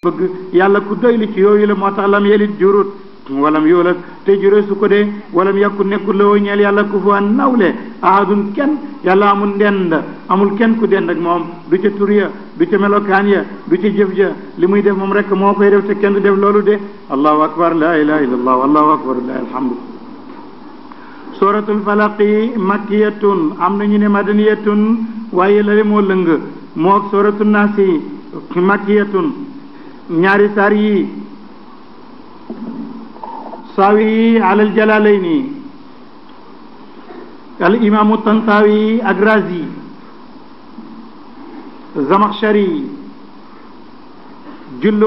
bëgg yàlla ku doylu ci yooyu la moo tax lam yelit jurut walam yoolat te juree su ko dee walam yàkku nekkul la woo ñeel yàlla kufuwan nawle ahadun kenn yàlla amul ndend amul kenn ku dend ak moom du ca tur ya du ca melokaan ya du ca jëf ja li muy def moom rek moo koy def te kenn du def loolu de allahu akbar la ilaha illallah wallahu akbar lillahi alhamdu suratul falaqi makkiyatun am nañu ne madaniyatun waaye la moo lëng moo suratul naasi makkiyatun ñaari saar yi saawi alal jalalayni al imaamu tantawi ak razi zamakhshari jullu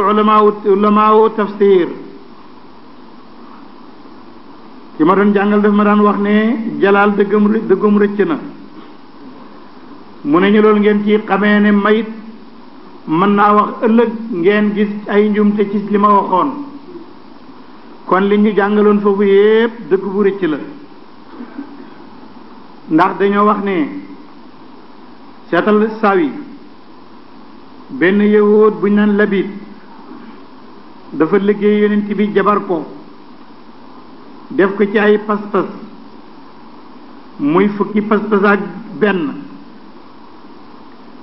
ulamaawu tafsir ki ma doon jàngal daf ma daan wax ne jalaal dëggum rëcc na mu ne ñu loolu ngeen ci xamee ne mayit mën naa wax ëllëg ngeen gis ay njumte ci li ma waxoon kon li ñu jàngaloon foofu yépp dëgg bu rëcc la ndax dañoo wax ne seetal sawi benn yahud buñ naan labit dafa liggéey yonent bi jabar ko def ko ci ay pas-pas muy fukki pas-pas ak benn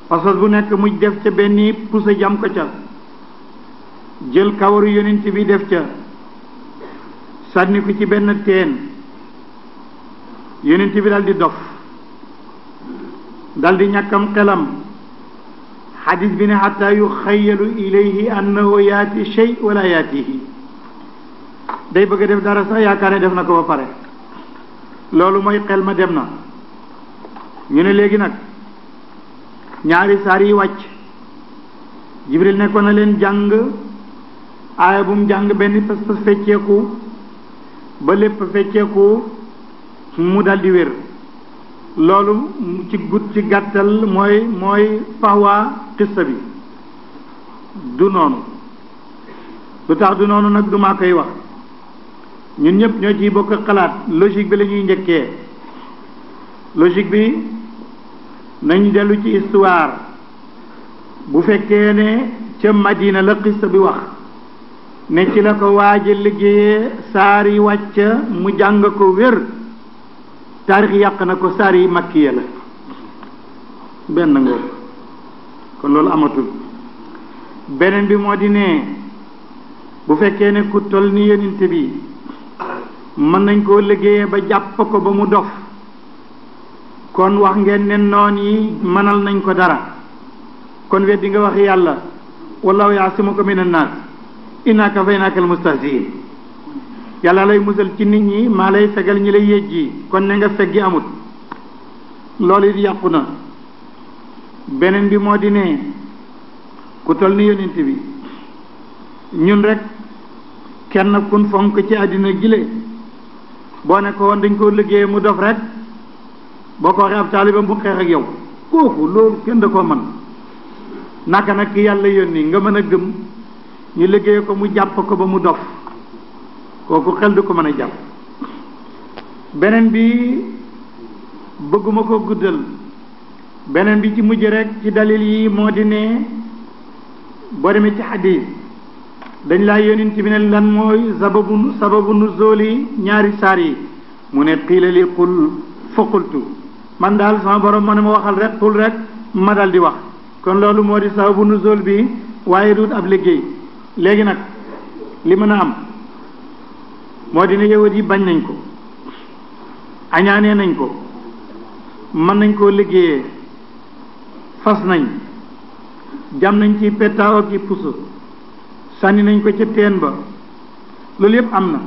pas-pas bu nekk mu def ca benn pusa jam ko ca jël kawaru yonent bi def ca sànni ko ci benn teen yonent bi dal di dof dal di ñàkkam xelam xadis bi ne xataa yuxayalu ilayhi annahu yaati shay wala yaatihi day bëgg a def dara sax yaakaar ne def na ko ba pare loolu mooy xel ma dem na ñu ne léegi nag ñaari saar yi wàcc jibril nekkoon na leen jàng aaya bu mu jàng benn pas-pas fecceeku ba lépp fecceeku mu dal di wér loolu ci gàttal mooy fawa xissa bi du noonu lu tax du noonu nag du maa koy wax ñun ñëpp ñoo ciy bokk xalaat logique bi la ñuy njëkkee logique bi nañ dellu ci histoire bu fekkee ne ca Madina la xissa bi wax ne ci la ko waaja liggéeyee saar yi wàcc mu jàng ko wér taarix yàq na ko saar yi makkiya la benn ngoo kon loolu amatul beneen bi moo di ne bu fekkee ne ku toll ni yonent bi mën nañ koo liggéeyee ba jàpp ko ba mu dof kon wax ngeen ne noon yi mënal nañ ko dara kon weddi nga wax yàlla wallahu yaasimuka minan naas inna kafaynaaka almustahziin yàlla lay musal ci nit ñi maa lay fegal ñi lay yéjji kon ne nga feggi amut loolu it yàqu na beneen bi moo di ne ku toll ni yonent bi ñun rek kenn kun fonk ci àddina gile boo ne ko woon dañ koo liggéey mu dof rek boo ko waxee ab taalibam bu xeex ak yow kooku loolu kenn da koo mën naka nag ki yàlla yónni nga mën a gëm ñu liggéey ko mu jàpp ko ba mu dof kooku xel du ko mën a jàpp beneen bi bëgguma ko guddal beneen bi ci mujj rek ci dalil yi moo di ne boo demee ci xadiis dañ laa yonent bi ne lan mooy sababu nuzuli ñaari saar yi mu ne qiila li qul fa qultu man daal sama borom ma ne ma waxal rek qul rek ma dal di wax kon loolu moo di sababu nuzul bi waaye duut ab liggéey léegi nag li mën a am moo di ne yawut yi bañ nañ ko añaanee nañ ko mën nañ koo liggéeyee fas nañ jam nañ ci pettaaw ak ci puso sànni nañ ko ca teen ba loolu yëpp am na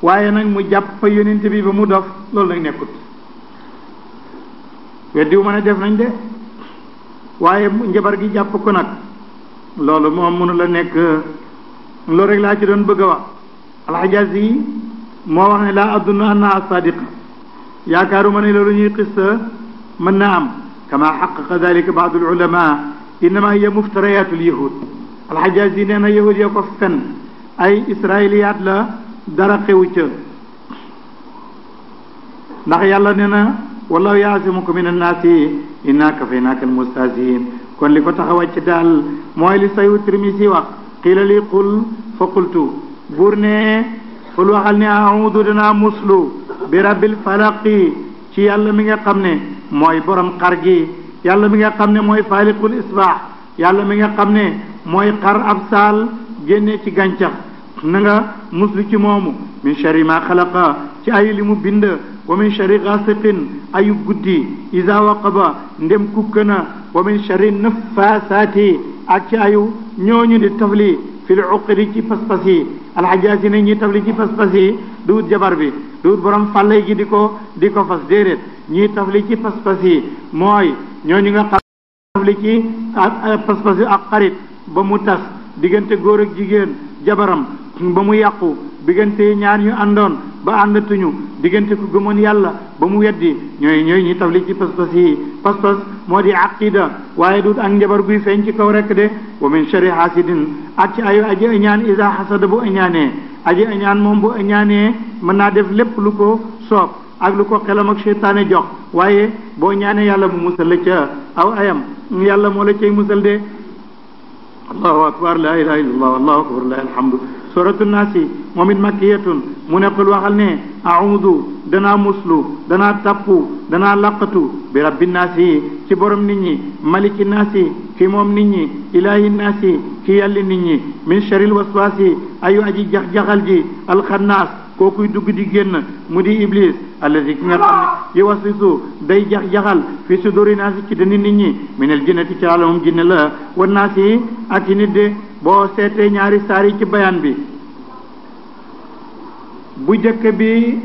waaye nag mu jàpp yonent bi ba mu dof loolu nag nekkut weddiwu ma ne def nañ de waaye njabar gi jàpp ko nag loolu moom mënu la nekk loolu rek laa ci doon bëgg a wax alxajazi yi moo wax ne laa adduna anna sadiqa yaakaaruma ne loolu ñuy xissa mën na am kama xaqaqa dalika baadu alulama innama hiya muftarayatu alyahud alxajazi nee na yahud ya ko fen ay israiliyaat la dara xewu ca ndax yàlla nee na wallahu yaasimuka min annaasi inna kafaynaaka almustahziin kon li ko tax a wàcc daal mooy li sayu Tirmisi wax qiila li qul fa qultu buur ne qul waxal ne a'uudu danaa muslu bi rabbil falaqi ci yàlla mi nga xam ne mooy borom xar gi yàlla mi nga xam ne mooy faaliqul isbaax yàlla mi nga xam ne mooy xar ab saal génne ci gàncax na nga muslu ci moomu min sharri ma xalaqa ci ayu li mu bind wa min sharri gaasiqin ayu guddi iza waqaba ndem kukkana wa min sharri nafaasaati ak ci ayu ñooñu di tafli fil uqdi ci pas-pas yi alxajaas yi ne ñi tafli ci pas-pas yi duut jabar bi duut borom fàllay gi di ko fas déedéet ñi tafli ci pas-pas yi mooy ñooñu nga xam tafli ci pas-pas yi ak xarit ba mu tas diggante góor ak jigéen jabaram ba mu yàqu diggante ñaar ñu àndoon ba àndatuñu diggante ku gëmoon yàlla ba mu weddi ñooy ñi tafli ci pas-pas yi pas-pas moo di aqida waaye duut ak njabar guy feeñ ci kaw rek de wa min sharri hasidin ak ci ayu aji añaan isa hasada bu añaanee aji añaan moom bu añaanee mën naa def lépp lu ko soob ak lu ko xelam ak seytaane jox waaye boo ñaanee yàlla mu musal la ca aw ayam yàlla moo la cay musal de allahu akbar la ilaha illallah allahu akbar la alhamdu suratu naasi moom it makkiyatun mu ne qul waxal ne a'uudu danaa muslu danaa tappu danaa laqatu bi rabbi naasi ci borom nit ñi maliki naasi ki moom nit ñi ilahi naasi ki yàlli nit ñi min sharil waswaasi ayu aji jax-jaxal ji alxannaas kookuy dugg di génn mu di iblis allazi ki nga xam ne yi waswisu day jax-jaxal fi suduri naasi ci dani nit ñi minal jinnati ci alamum jinne la wa naasi ak ci nit de boo seetee ñaari saar yi ci bayaan bi bu jëkk bi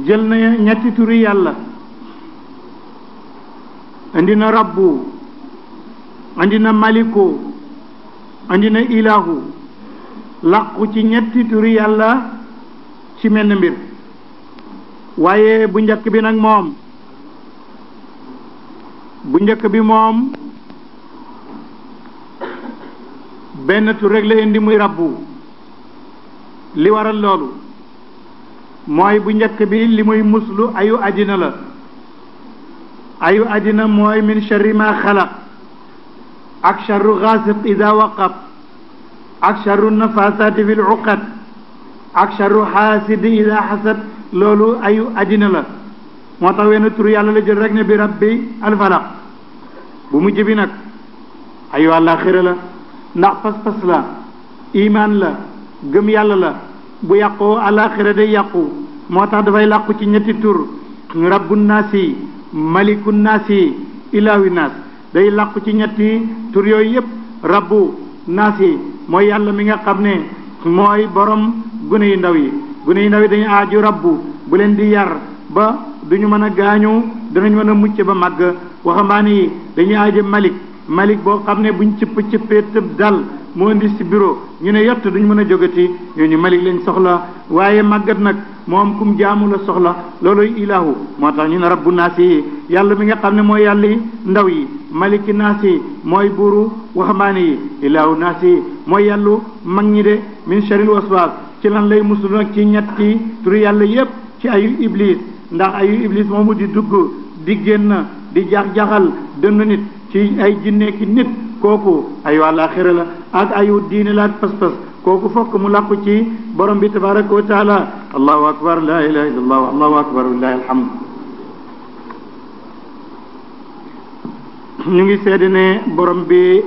jël na ñetti turi yàlla andi na rabbu andi na maliku andi na ilahu làqu ci ñetti turi yàlla ci menn mbir waaye bu njëkk bi nag moom benn tur rek la indi muy rabbu li waral loolu mooy bu njëkk bi li muy muslu ayu àddina la ayu àddina mooy min sharri ma xalaq ak sharru gaasiq ida waqab ak sharru nafasaati fil uqad ak sharru xaasidi ida xasad loolu ayu àddina la moo tax wenn tur yàlla la jël rek ne bi rabbi alfalaq bu mujj bi nag ayu àllaaxira la ndax pas-pas la imaan la gëm yàlla la bu yàqoo àllaaxira day yàqu moo tax dafay làqu ci ñetti tur rabbu naasi maliku naasi ilaahi naas day làqu ci ñetti tur yooyu yépp rabbu naasi mooy yàlla mi nga xam ne mooy borom gune yu ndaw yi dañu aaju rabbu bu leen di yar ba duñu mën a gaañu danañ mën a mucc ba màgg waxambaane yi dañuy aaje malik boo xam ne buñ cëppee tëb dal moo indi si bureau ñu ne yott duñ mën a jógati ñooñu malik lañ soxla waaye màggat nag moom kum jaamu la soxla looluy ilahu moo tax ñu ne rabbu naasi yi yàlla mi nga xam ne mooy yàlla ndaw yi maliki naasi mooy buuru waxambaane yi ilahu naasi mooy yàllu mag ñi de min sharil waswas ci lan lay musul nag ci ñetti turu yàlla yépp ci ayu iblis ndax ayu iblis moomu di dugg di génn di jax-jaxal dënn nit ci ay jinne ki nit kooku ayu àllaaxira la ak ayu diine la ak pas-pas kooku fokk mu làqu ci borom bi tabaraka wa taala allahu akbar la ilaha illallah allahu akbar lillahi alhamd ñu ngi seede ne borom bi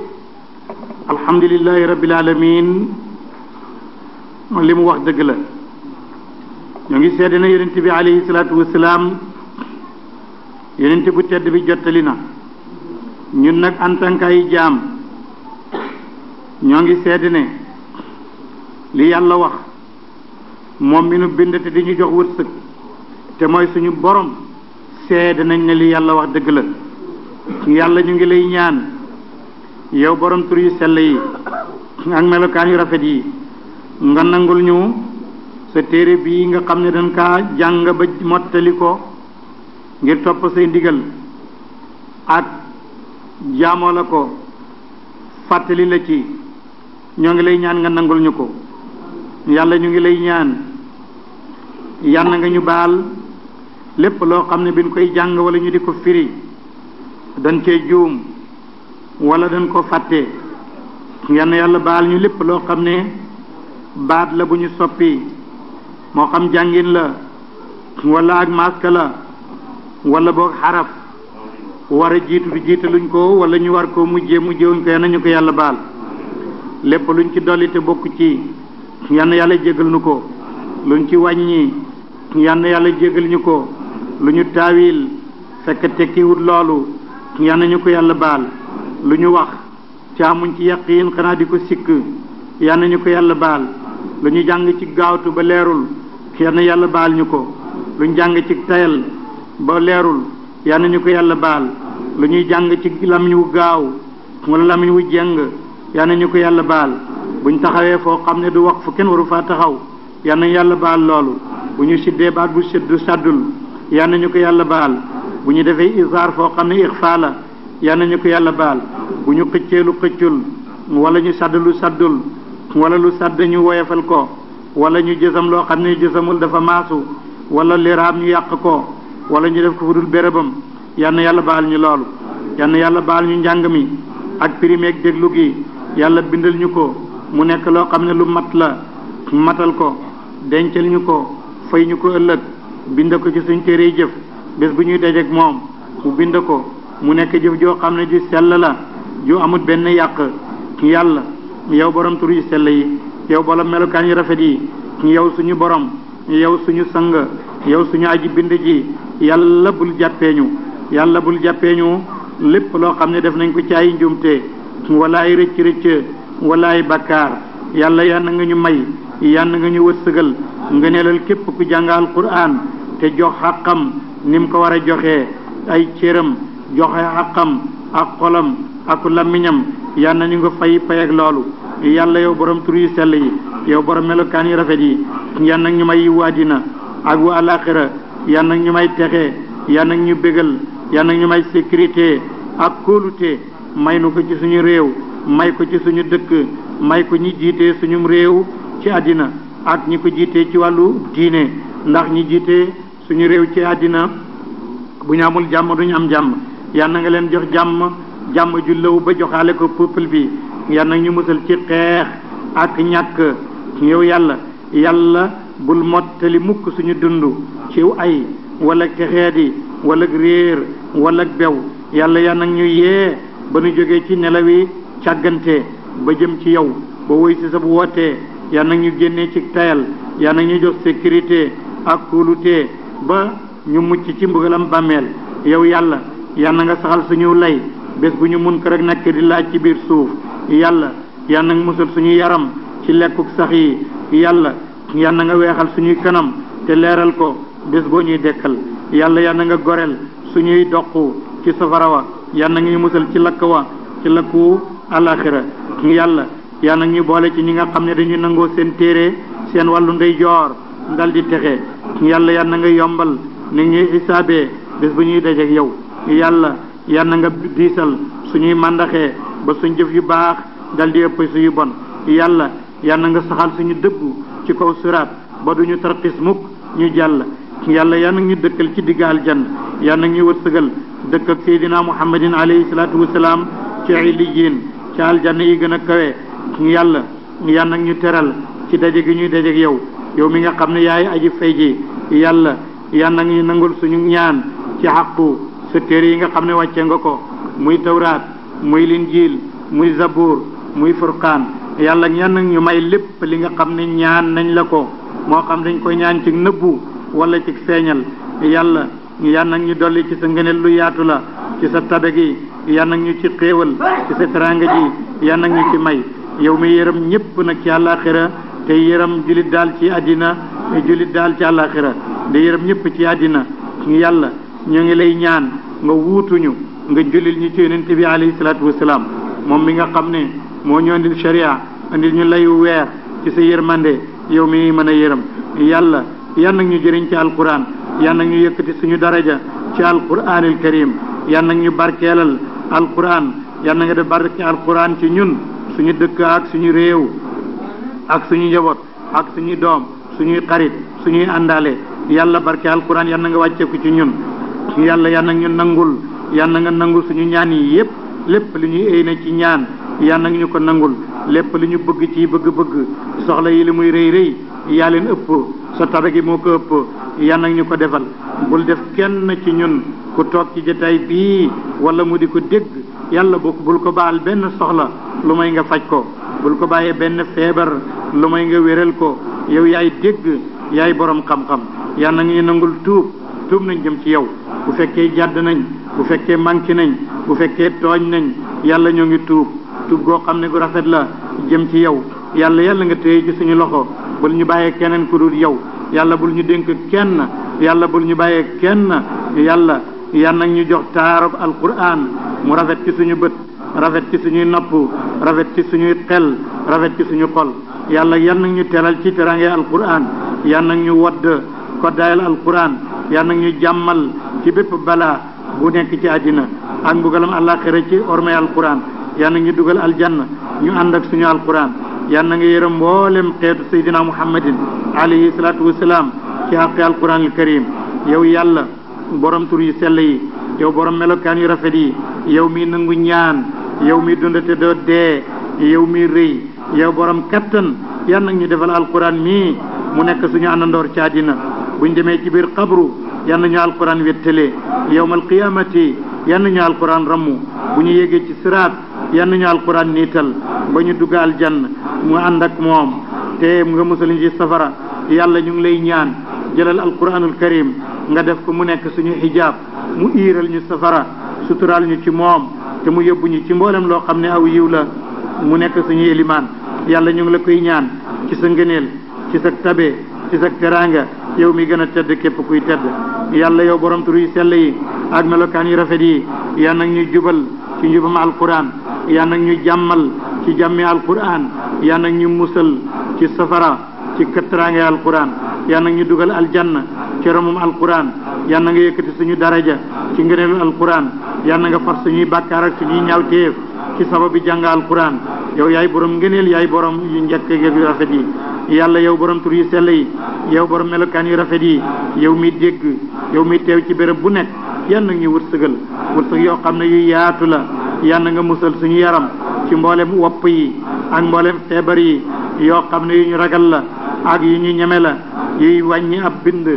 alhamdulillahi rabbil alamin li mu wax dëgg la ñu ngi seede ne yonent bi alayhi salaatu wasalaam yonent bu tedd bi jottali na ñun nag en tant que ay jaam ñoo ngi seede ne li yàlla wax moom mi nu bind te di ñu jox wërsëg te mooy suñu borom seede nañ ne li yàlla wax dëgg la yàlla ñu ngi lay ñaan yow borom tur yu sell yi ak melokaan yu rafet yi nga nangul ñu sa téere bii nga xam ne dañ kaa jàng ba mottali ko ngir topp say ndigal ak jaamoo la ko fàttali la ci ñoo ngi lay ñaan nga nangul ñu ko yàlla ñu ngi lay ñaan yàlla nga ñu baal lépp loo xam ne bi ñu koy jàng wala ñu di ko firi dañ cee juum wala dañ ko fàtte yann yàlla baal ñu lépp loo xam ne baat la bu ñu soppi moo xam jàngin la wala ak maska la wala boog xaraf war a jiitu jiitaluñ ko wala ñu war ko mujjewuñ ko yann ñu ko yàlla baal lépp luñ ci dolli te bokk ci yann yàlla jégal ñu ko luñ ci wàññi yann yàlla jégal ñu ko lu ñu taawil fekk tekkiwut loolu yann ñu ko yàlla baal lu ñu wax ci amuñ ci yaqiin xanaa di ko sikk yann ñu ko yàlla baal lu ñu jàng ci gaawtu ba leerul yann yàlla baal ñu ko lu ñu jàng ci tayal ba leerul yann ñu ko yàlla baal lu ñuy jàng ci lamiñ wu gaaw wala lamiñ wu jeng yann ñu ko yàlla baal buñ taxawee foo xam ne du wax fu kenn waru faa taxaw yann yàlla baal loolu bu ñu siddee baat bu seddu saddul yann ñu ko yàlla baal bu ñu defee isaar foo xam ne ixfaa la yann ñu ko yàlla baal bu ñu xëccee lu xëccul wala ñu sadd lu saddul wala lu sadd ñu woyefal ko wala ñu jësam loo xam ne jësamul dafa maasu wala liraam ñu yàq ko wala ñu def ko fu dul bérébam yann yàlla baal ñu loolu yann yàlla baal ñu njàng mi ak pirimeeg déglu gi yàlla bindal ñu ko mu nekk loo xam ne lu mat la matal ko dencal ñu ko fay ñu ko ëllëg bind ko ci suñ téere jëf bés bu ñuy dajeek moom mu bind ko mu nekk jëf joo xam ne ju sell la ju amut benn yàq yàlla yow borom tur yu sell yi yow borom melokaan yu rafet yi yow suñu borom yow suñu sang yow suñu aji bind ji yàlla bul jàppee ñu lépp loo xam ne def nañ ko ci ay njumte wala ay rëcc wala ay bakkaar yàlla yal na nga ñu may yal na nga ñu wërsëgal nga nelal képp ku jàng alquran te jox xaqam ni mu ko war a joxee ay cëram joxe xaqam ak xolam ak làmmiñam yal na ñu nga fay ak loolu yàlla yow borom tur yu sell yi yow borom melokaan yu rafet yi yal na ñu may yiwu àddina ak wu alaxira yal na ñu may texe yal na ñu bégal yal na ñu may sécurité ak kóolute may nu ko ci suñu réew may ko ci suñu dëkk may ko ñi jiite suñu réew ci àddina ak ñi ko jiite ci wàllu diine ndax ñi jiite suñu réew ci àddina bu ñu amul jàmm duñu am jàmm yal na nga leen jox jàmm ju lëw ba joxaale ko peuple bi yal na ñu musal ci xeex ak ñàkk yow yàlla bul mottali mukk suñu dund ci ay wala texeedi wala réer wala bew yàlla yal na ñu yee ba nu jógee ci nelawi càggante ba jëm ci yow ba woy si sa bu wootee yal na ñu génnee ci tayal yal na ñu jox sécurité ak kóolute ba ñu mucc ci mbugalam bàmmeel yow yàlla yal na nga saxal suñu lay bés bu ñu mun ko rek nekk di laaj ci biir suuf yàlla yal na nga musal suñu yaram ci lekkuk sax yi yàlla yal na nga weexal suñuy kanam te leeral ko bés boo ñuy dekkal yàlla yal na nga goreel suñuy doq ci safara wa yal na nga ñu musal ci lakk wa ci lakku alaxira yàlla yal na ñu boole ci ñi nga xam ne dañuy nangoo seen téere seen wàllu ndeyjoor dal di texe yàlla yal na nga yombal ni ñuy xisaabee bés bu ñuy dajeek yow yàlla yal na nga diisal suñuy màndaxee ba suñ jëf yu baax dal di ëpp suyu bon yàlla yal na nga saxal suñu dëggu ci kaw siraat ba duñu tarxis mukk ñu jàll yàlla yal na ñu dëkkal ci digg aljanna yal na ñu wërsëgal dëkk ak seydina muhammadin alayhi salaatu wasalaam ci illiyin ci aljanna yi gën a kawe yàlla yal na ñu teral ci daje gi ñuy dajeek yow mi nga xam ne yaay aji fay ji yàlla yal na ñu nangul suñu ñaan ci xaqu sa téere yi nga xam ne wàcce nga ko muy tawraat muy linjiil muy zabuur muy furqaan yàlla ñaan nag ñu may lépp li nga xam ne ñaan nañ la ko moo xam dañ koy ñaan ci nëbbu wala ci feeñal yàlla yal nag ñu dolli ci sa ngëneel lu yaatu la ci sa tabe gi yal nag ñu ci xéewal ci sa teraanga ji yal nag ñu ci may yow mi yërëm ñépp nag ci àllaaxira te yërëm julit daal ci àddina julit daal ci àllaaxira di yërëm ñépp ci àddina yàlla ñu ngi lay ñaan nga wuutuñu nga julil ñu ci yonent bi alayhi salaatu wasalaam moom mi nga xam ne moo ñu andil sharia andil ñu layu weer ci sa yërmande yow mi mën a yërëm yàlla yan nag ñu jëriñ ci alquran yan nag ñu yëkkati suñu daraja ci alquranil karim yan nag ñu barkeelal alquran yan na nga def barke alquran ci ñun suñu dëkk ak suñu réew ak suñu njaboot ak suñu doom suñuy xarit suñuy àndaale yàlla barke alquran yan na nga wàcceeku ci ñun yàlla yan nag ñu nangul yan na nga nangul suñu ñaan yi yépp lépp li ñuy éy na ci ñaan yal nag ñu ko nangul lépp li ñu bëgg ci bëgg-bëgg soxla yi li muy rëy rëy yaa leen ëpp sa tabe gi moo ko ëpp yal nag ñu ko defal bul def kenn ci ñun ku toog ci jotaay bii wala mu di ko dégg yàlla bul ko baal benn soxla lu may nga faj ko bul ko bàyyee benn feebar lu may nga wéral ko yow yaay dégg yaay borom xam-xam yal nag ñu nangul tuub nañ jëm ci yow bu fekkee jàdd nañ bu fekkee manqué nañ bu fekkee tooñ nañ yàlla ñoo ngi tuub goo xam ne gu rafet la jëm ci yow yàlla nga téye ci suñu loxo bul ñu bàyyee keneen ku dul yow yàlla bul ñu dénk kenn yàlla bul ñu bàyyee kenn yàlla nag ñu jox taarab alquran mu rafet ci suñu bët rafet ci suñuy nopp rafet ci suñuy xel rafet ci suñu xol yàlla nag ñu teral ci terange alquran nag ñu wadd koddaayal alquran nag ñu jàmmal ci bépp balaa bu nekk ci àddina ak mbugalam àllaaxira ci ormay alquran nag ñu dugal aljanna ñu ànd ak suñu alquran na nga yërëm mboolem xeetu saydina muhammadin alayhi salaatu wasalaam ci àqi alquran al karim yow yàlla borom tur yu sell yi yow borom melokaan yu rafet yi yow mi nangu ñaan yow mi dundate doo dee yow mi rëy yow borom kattan nag ñu defal alquran mii mu nekk suñu àndandoor ci àddina buñ demee ci biir xabru nañu alquran wéttalee yawmal qiyamati nañu alquran rammu bu ñu yéegee ci siraat nañu alquran niital ba ñu dugg aljanna mu ànd ak moom te nga musal ñu ci safara yàlla ñu ngi lay ñaan jëlal alquranul karim nga def ko mu nekk suñu xijaab mu iiral ñu safara suturaal ñu ci moom te mu yóbbu ñu ci mboolem loo xam ne aw yiw la mu nekk suñu élimaan yàlla ñu ngi la koy ñaan ci sa ngëneel ci sa tabe ci sa teraanga yow mi gën a tedd képp kuy tedd yàlla yow borom tur yu sell yi ak melokaan yu rafet yi nag ñu jubal ci njubam alquran nag ñu jàmmal ci jàmmi alquran nag ñu musal ci safara ci teraanga alquran nag ñu dugal aljanna ci romum alquran na nga yëkkati suñu daraja ci ngëneelu alquran na nga far suñuy bàkkaar ak suñuy ñaawteef ci sababi jàng alquran yow yaay borom ngëneel yaay borom yu njëkk yu rafet yi yàlla yow borom tur yu sell yi yow borom melokaan yu rafet yi yow mi dégg yow mi teew ci béréb bu nekk nag ñu wërsëgal wërsëg yoo xam ne yu yaatu la na nga musal suñu yaram ci mboolem wopp yi ak mboolem feebar yi yoo xam ne yu ñu ragal la ak yu ñu ñeme la yuy wàññi ab bind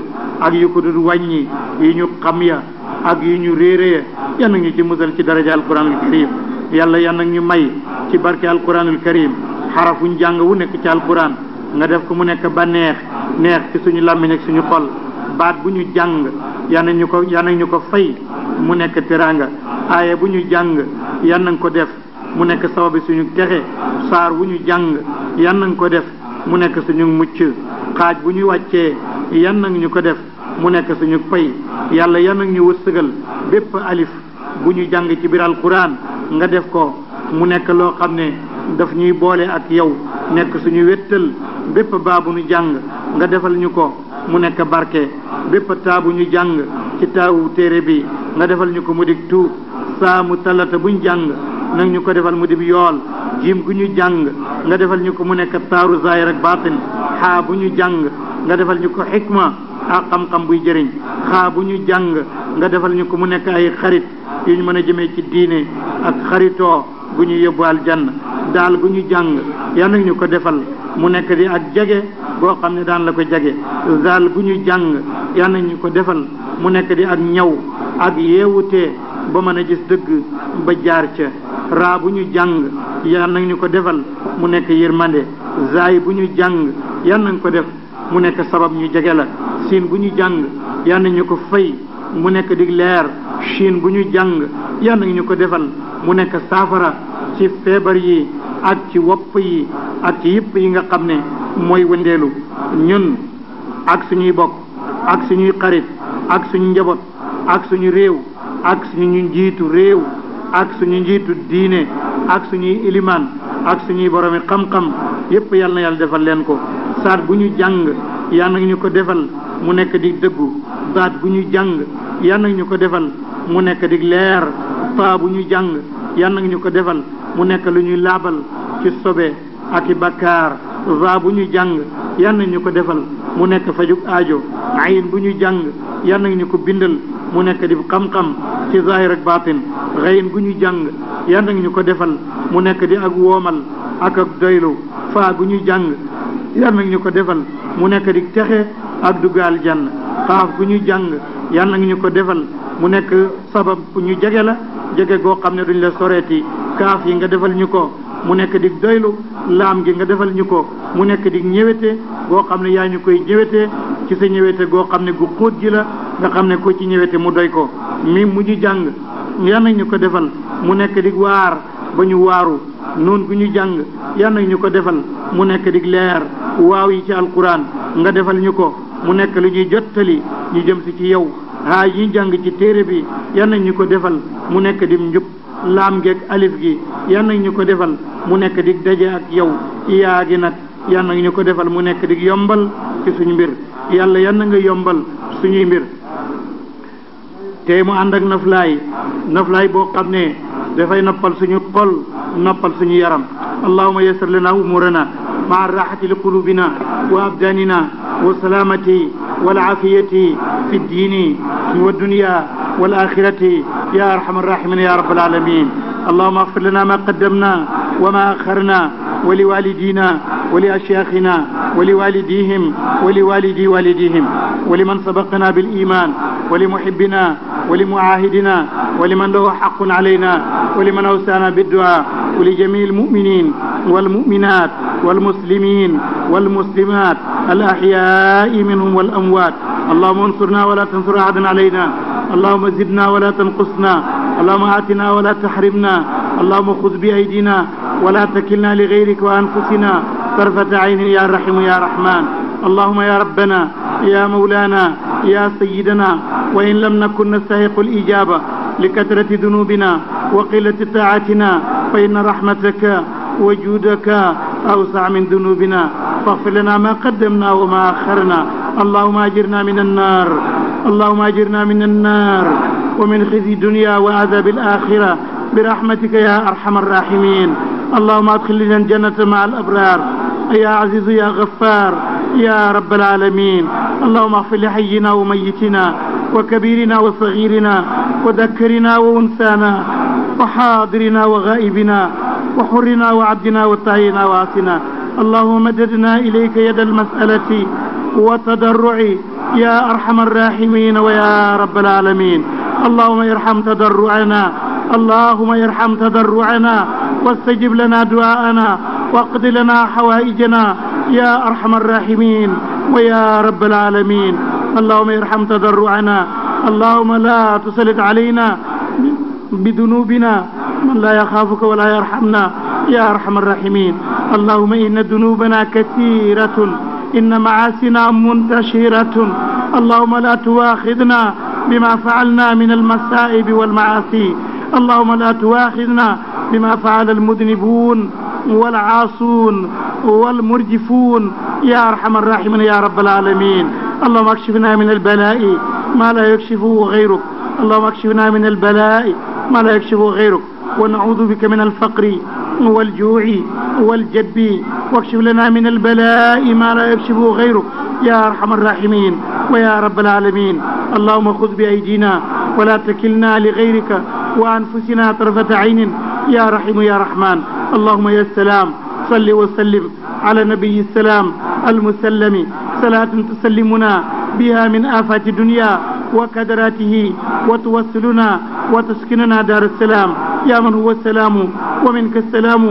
ak yu ko dul wàññi yu ñu xam ya ak yu ñu réere ya nag ñu ci musal ci daraja alquranul karim yàlla nag ñu may ci barke alquranul karim xarafuñ jàng wu nekk ci alquran nga def ko mu nekk ba neex ci suñu làmmiñ ak suñu xol baat bu ñu jàng yal na ñu ko fay mu nekk teraanga aaye bu ñu jàng yal na ko def mu nekk sababi suñu texe saar bu ñu jàng yal na ko def mu nekk suñu mucc xaaj bu ñu wàccee yal na ñu ko def mu nekk suñu pay yàlla yal na ñu wërsëgal bépp alif bu ñu jàng ci biir alquran nga def ko mu nekk loo xam ne daf ñuy boole ak yow nekk suñu wéttal bépp baa bu ñu jàng nga defal ñu ko mu nekk barke bépp taa bu ñu jàng ci taawu téere bi nga defal ñu ko mu dig tuub saa mu talata buñ jàng nag ñu ko defal mu dig yool jiim gu ñu jàng nga defal ñu ko mu nekk taaru zahir ak batin xaa bu ñu jàng nga defal ñu ko xikma ak xam-xam buy jëriñ xaa bu ñu jàng nga defal ñu ko mu nekk ay xarit yu ñu mën a jëmee ci diine ak xaritoo gu ñu yóbbu aljanna daal gu ñu jàng yal na ñu ko defal mu nekk di ak jage boo xam ne daan la ko jage daal gu ñu jàng yal na ñu ko defal mu nekk di ak ñaw ak yeewutee ba mën a gis dëgg ba jaar ca raa bu ñu jàng yal na ñu ko defal mu nekk yërmande zaay bu ñu jàng yal na ko def mu nekk sabab ñu jege la siin bu ñu jàng yal na ñu ko fay mu nekk di leer Chine bu ñu jàng yal na ñu ko defal mu nekk saafara ci feebar yi ak ci wopp yi ak ci yëpp yi nga xam ne mooy wëndeelu ñun ak suñuy bokk ak suñuy xarit ak suñu njaboot ak suñu réew ak suñu njiitu réew ak suñu njiitu diine ak suñuy ilimaan ak suñuy boromi xam-xam yëpp yal na yàlla defal leen ko saat bu ñu jàng yal na ñu ko defal mu nekk di dëggu baat bu ñu jàng yal na ñu ko defal mu nekk di leer paa bu ñu jàng yal na ñu ko defal mu nekk lu ñuy laabal ci sobe ak i bakkaar va bu ñu jàng yal na ñu ko defal mu nekk fajuk aajo ayin bu ñu jàng yal na ñu ko bindal mu nekk di xam-xam ci zahir ak batin xëyin gu ñu jàng yal nag ñu ko defal mu nekk di ak woomal ak doylu faa gu ñu jàng yal nag ñu ko defal mu nekk di texe ak duggaal jann xaaf gu ñu jàng yal nag ñu ko defal mu nekk sabab bu ñu jege la jege goo xam ne duñ la soreeti kaaf yi nga defal ñu ko mu nekk di doylu laam gi nga defal ñu ko mu nekk di ñëwete goo xam ne yaa ñu koy ñëwete ci sa ñëwete goo xam ne gu xóot gi la nga xam ne ko ci ñëwete mu doy ko mi mu ñu jàng yal nag ñu ko defal mu nekk di waar ba ñu waaru noon gu ñu jàng yal nag ñu ko defal mu nekk di leer waaw yi ci alquran nga defal ñu ko mu nekk lu ñuy jottali ñu jëm si ci yow haa yi jàng ci téere bi yal nag ñu ko defal mu nekk di njub laam geeg alif gi yal nag ñu ko defal mu nekk di daje ak yow yaa gi nag yal nag ñu ko defal mu nekk di yombal ci suñu mbir yàlla yal na nga yombal suñuy mbir te mu ànd ak naflaay boo xam ne dafay noppal suñu xol noppal suñu yaram allahumma yassir lana umurana ma'a rahati li qulubina wa abdanina wa salamati wal afiyati fi ddini wa dunya wal akhirati ya arhamar rahimin ya rabbal alamin اللهم اغفر لنا ما قدمنا وما أخرنا ولوالدينا ولأشياخنا ولوالديهم ولوالدي والديهم ولمن سبقنا بالإيمان ولمحبنا ولمعاهدنا ولمن له حق علينا ولمن أوصانا بالدعاء ولجميع المؤمنين والمؤمنات والمسلمين والمسلمات الأحياء منهم والأموات اللهم انصرنا ولا تنصر أحدا علينا اللهم زدنا ولا تنقصنا اللهم آتنا ولا تحرمنا اللهم خذ بأيدينا ولا تكلنا لغيرك وأنفسنا طرفة عين يا رحيم يا رحمن اللهم يا ربنا يا مولانا يا سيدنا وإن لم نكن نستحق الإجابة لكثرة ذنوبنا وقلة طاعتنا فإن رحمتك وجودك أوسع من ذنوبنا فاغفر لنا ما قدمنا وما أخرنا اللهم أجرنا من النار اللهم أجرنا من النار ومن خزي الدنيا وعذاب الآخرة برحمتك يا أرحم الراحمين اللهم أدخلنا الجنة مع الأبرار يا عزيز يا غفار يا رب العالمين اللهم اغفر لحينا وميتنا وكبيرنا وصغيرنا وذكرنا وأنثانا وحاضرنا وغائبنا وحرنا وعبدنا وطاعنا وعاصنا اللهم مددنا إليك يد المسألة وتضرع يا أرحم الراحمين ويا رب العالمين اللهم ارحم تضرعنا اللهم ارحم تضرعنا واستجب لنا دعاءنا واقض لنا حوائجنا يا أرحم الراحمين ويا رب العالمين اللهم ارحم تضرعنا اللهم لا تسلط علينا بذنوبنا من لا يخافك ولا يرحمنا يا أرحم الراحمين اللهم إن ذنوبنا كثيرة إن معاصينا منتشرة اللهم لا تواخذنا بما فعلنا من المصائب والمعاصي اللهم لا تواخذنا بما فعل المذنبون والعاصون والمرجفون يا أرحم الراحمين يا رب العالمين اللهم اكشفنا من البلاء ما لا يكشفه غيرك اللهم اكشفنا من البلاء ما لا يكشفه غيرك ونعوذ بك من الفقر والجوع والجدب واكشف لنا من البلاء ما لا يكشفه غيرك يا أرحم الراحمين ويا رب العالمين اللهم خذ بأيدينا ولا تكلنا لغيرك وأنفسنا طرفة عين يا رحيم يا رحمن اللهم يا السلام صل وسلم على نبي السلام المسلم صلاة تسلمنا بها من آفات الدنيا وكدراته وتوصلنا وتسكننا دار السلام يا من هو السلام ومنك السلام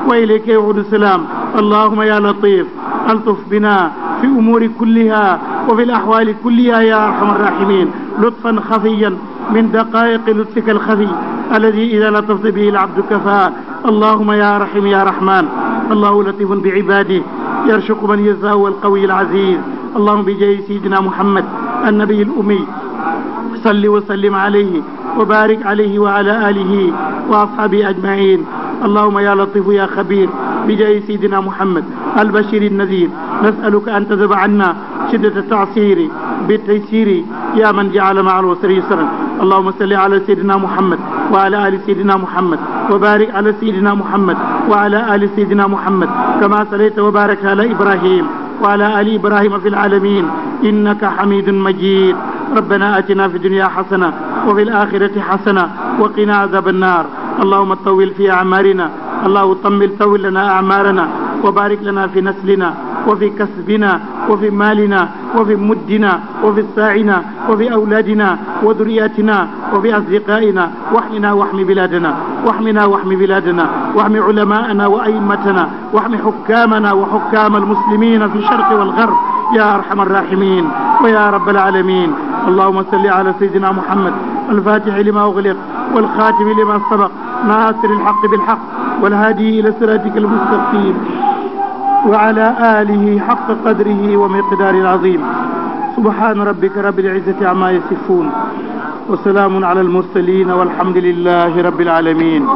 وإليك يعود السلام اللهم يا لطيف ألطف بنا في أمور كلها وفي الأحوال كلها يا أرحم الراحمين لطفا خفيا من دقائق لطفك الخفي الذي إذا لطفت به العبد كفى اللهم يا رحيم يا رحمن الله لطيف بعباده يرشق من يشاء والقوي العزيز اللهم بجاه سيدنا محمد النبي الأمي صل وسلم عليه وبارك عليه وعلى آله وأصحابه أجمعين اللهم يا لطيف يا خبير بجاه سيدنا محمد البشير النذير نسألك أن تذهب عنا شدة التعسير بالتيسير يا من جعل مع العسر يسرا اللهم صل على سيدنا محمد وعلى آل سيدنا محمد وبارك على سيدنا محمد وعلى آل سيدنا محمد كما صليت وبارك على إبراهيم وعلى آل إبراهيم في العالمين إنك حميد مجيد ربنا آتنا في الدنيا حسنة وفي الآخرة حسنة وقنا عذاب النار اللهم طول في أعمارنا اللهم طول لنا أعمارنا وبارك لنا في نسلنا وفي كسبنا وفي مالنا وفي مدنا وفي ساعنا وفي أولادنا وذرياتنا وفي أصدقائنا واحمنا واحمي بلادنا واحمنا واحمي بلادنا واحمي علماءنا وأئمتنا واحمي حكامنا وحكام المسلمين في الشرق والغرب يا أرحم الراحمين ويا رب العالمين اللهم صل على سيدنا محمد الفاتح لما أغلق والخاتم لما سبق ناصر الحق بالحق والهادي إلى صراطك المستقيم وعلى آله حق قدره ومقدار العظيم سبحان ربك رب العزة عما يصفون وسلام على المرسلين والحمد لله رب العالمين